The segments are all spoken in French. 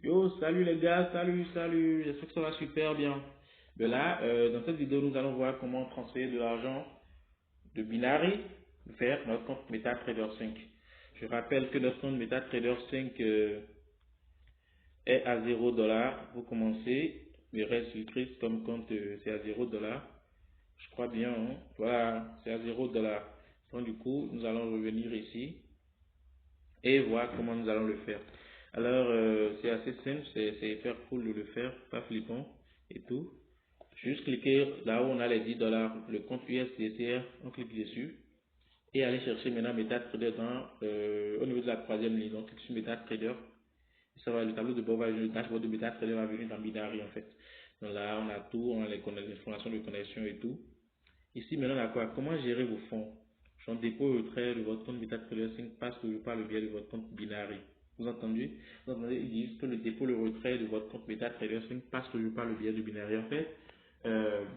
Yo, salut les gars, salut, j'espère que ça va super bien. De là, dans cette vidéo, nous allons voir comment transférer de l'argent de Binary vers notre compte MetaTrader 5. Je rappelle que notre compte MetaTrader 5 est à 0 $. Vous commencez, le reste sur Christ comme compte, c'est à 0 $. Je crois bien, hein. Voilà, c'est à 0 $. Donc du coup, nous allons revenir ici et voir comment nous allons le faire. Alors, c'est assez simple, c'est hyper cool de le faire, pas flippant et tout. Juste cliquer là où on a les 10 $, le compte USDCR, on clique dessus et aller chercher maintenant MetaTrader au niveau de la troisième ligne. Donc, clique sur MetaTrader. Ça va, le tableau de bord va venir, le dashboard de MetaTrader va venir dans Binary en fait. Donc là, on a tout, on a les informations de connexion et tout. Ici, maintenant, on a quoi? Comment gérer vos fonds? Genre dépôt et retrait de votre compte MetaTrader 5 passe toujours par le biais de votre compte Binary. Vous entendez? Vous entendez? Ils disent que le dépôt et le retrait de votre compte MetaTrader 5 passe toujours par le biais de Binary. En fait,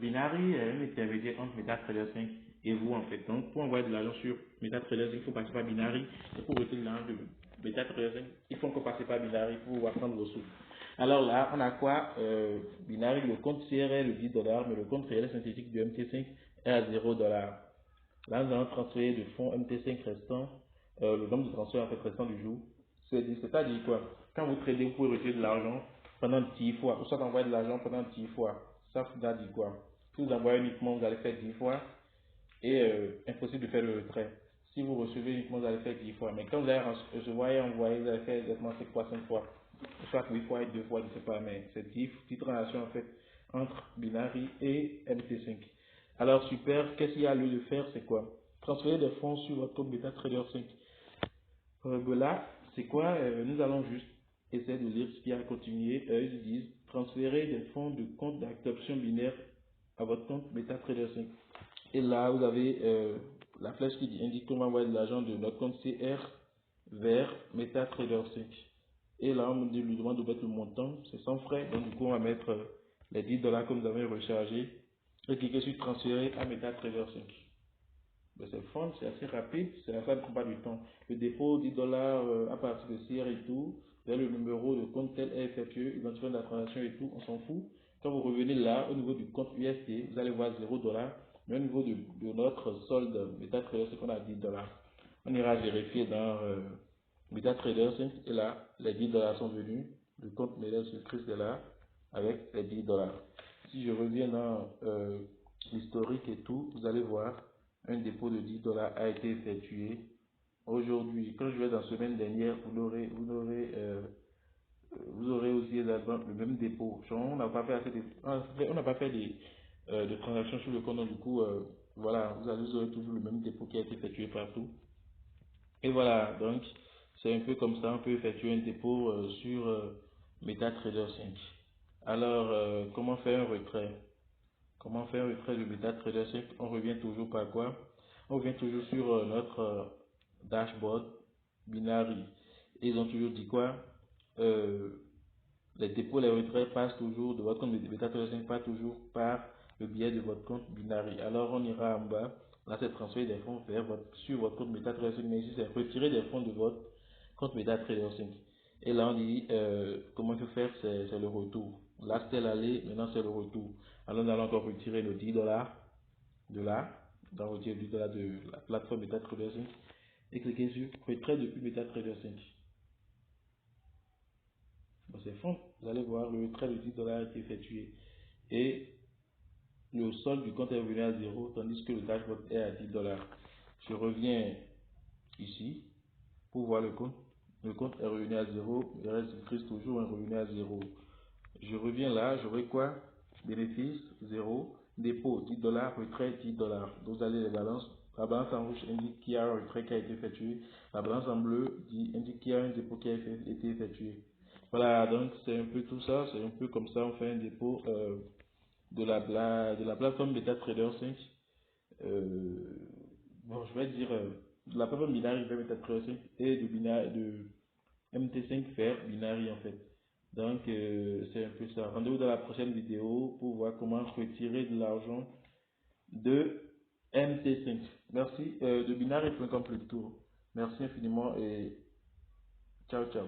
Binary est un intermédiaire entre MetaTrader 5 et vous en fait. Donc, pour envoyer de l'argent sur MetaTrader 5, il faut passer par Binary. Et pour retirer de l'argent de MetaTrader 5, il faut encore passer par Binary pour pouvoir prendre vos sous. Alors là, on a quoi? Binary, le compte CRL de 10 $, mais le compte réel synthétique de MT5 est à 0 $. Là, nous allons transférer de fonds MT5 restants, le nombre de transferts en fait restant du jour. C'est-à-dire quoi? Quand vous tradez, vous pouvez retirer de l'argent pendant 10 fois, ou soit envoyer de l'argent pendant 10 fois. Ça veut dire quoi? Si vous envoyez uniquement, vous allez faire 10 fois et impossible de faire le retrait. Si vous recevez uniquement, vous allez faire 10 fois. Mais quand vous allez recevoir et envoyer, vous allez faire exactement 5 fois, 5 fois. Soit 8 fois et 2 fois, je ne sais pas, mais c'est 10 transactions en fait entre Binary et MT5. Alors super, qu'est-ce qu'il y a lieu de faire, c'est quoi? Transférer des fonds sur votre compte MetaTrader 5. Là, c'est quoi? Nous allons juste essayer de lire ce qui a continué. Ils disent transférer des fonds de compte d'adoption binaire à votre compte MetaTrader 5. Et là, vous avez la flèche qui indique qu'on va envoyer de l'argent de notre compte CR vers MetaTrader 5. Et là, on lui demande de mettre le montant, c'est sans frais. Donc, du coup, on va mettre les 10 $ que vous avez rechargés et cliquer sur transférer à MetaTrader 5. Ben, c'est fun, c'est assez rapide, c'est la fin ne prend pas du temps. Le dépôt 10 $ à partir de CR et tout, là, le numéro de compte tel est effectué, identifiant de la transaction et tout, on s'en fout. Quand vous revenez là, au niveau du compte USD, vous allez voir 0 $, mais au niveau de notre solde MetaTrader, c'est qu'on a 10 $. On ira vérifier dans MetaTrader 5 et là, les 10 $ sont venus, le compte MetaTrader est là avec les 10 $. Si je reviens dans l'historique et tout, vous allez voir un dépôt de 10 $ a été effectué aujourd'hui. Quand je vais dans la semaine dernière, vous aurez aussi le même dépôt. Genre, on n'a pas fait assez on n'a pas fait de transactions sur le compte, donc du coup, voilà, vous aurez toujours le même dépôt qui a été effectué partout. Et voilà, donc c'est un peu comme ça, on peut effectuer un dépôt sur MetaTrader 5. Alors, comment faire un retrait? Comment faire un retrait de MetaTrader 5? On revient toujours par quoi? On revient toujours sur notre dashboard Binary. Et ils ont toujours dit quoi? Euh, les dépôts, les retraits passent toujours de votre compte MetaTrader 5, pas toujours par le biais de votre compte Binary. Alors on ira en bas. Là, c'est transférer des fonds sur votre compte MetaTrader 5, mais ici, c'est retirer des fonds de votre compte MetaTrader 5. Et là, on dit comment il faut faire, c'est le retour. Là, c'était l'aller, maintenant, c'est le retour. Alors, nous allons encore retirer nos 10 $ de là. On va retirer 10 $ de la plateforme MetaTrader 5 et cliquer sur retrait depuis MetaTrader 5. Bon, c'est fond. Vous allez voir, le retrait de 10 $ a été effectué. Et le solde du compte est revenu à 0, tandis que le dashboard est à 10 $. Je reviens ici pour voir le compte. Le compte est revenu à 0, le reste du Christ toujours est revenu à 0. Je reviens là, j'aurai quoi? Bénéfice 0, dépôt 10 $, retrait 10 $. Donc vous allez les balances. La balance en rouge indique qu'il y a un retrait qui a été effectué. La balance en bleu indique qu'il y a un dépôt qui a été effectué. Voilà, donc c'est un peu tout ça. C'est un peu comme ça on fait un dépôt de la plateforme MetaTrader 5. Bon, je vais dire de la plateforme Binary vers MetaTrader 5 et de MT5 vers Binary en fait. Donc, c'est un peu ça. Rendez-vous dans la prochaine vidéo pour voir comment retirer de l'argent de MT5. Merci, de binary.com plutôt. Merci infiniment et ciao, ciao.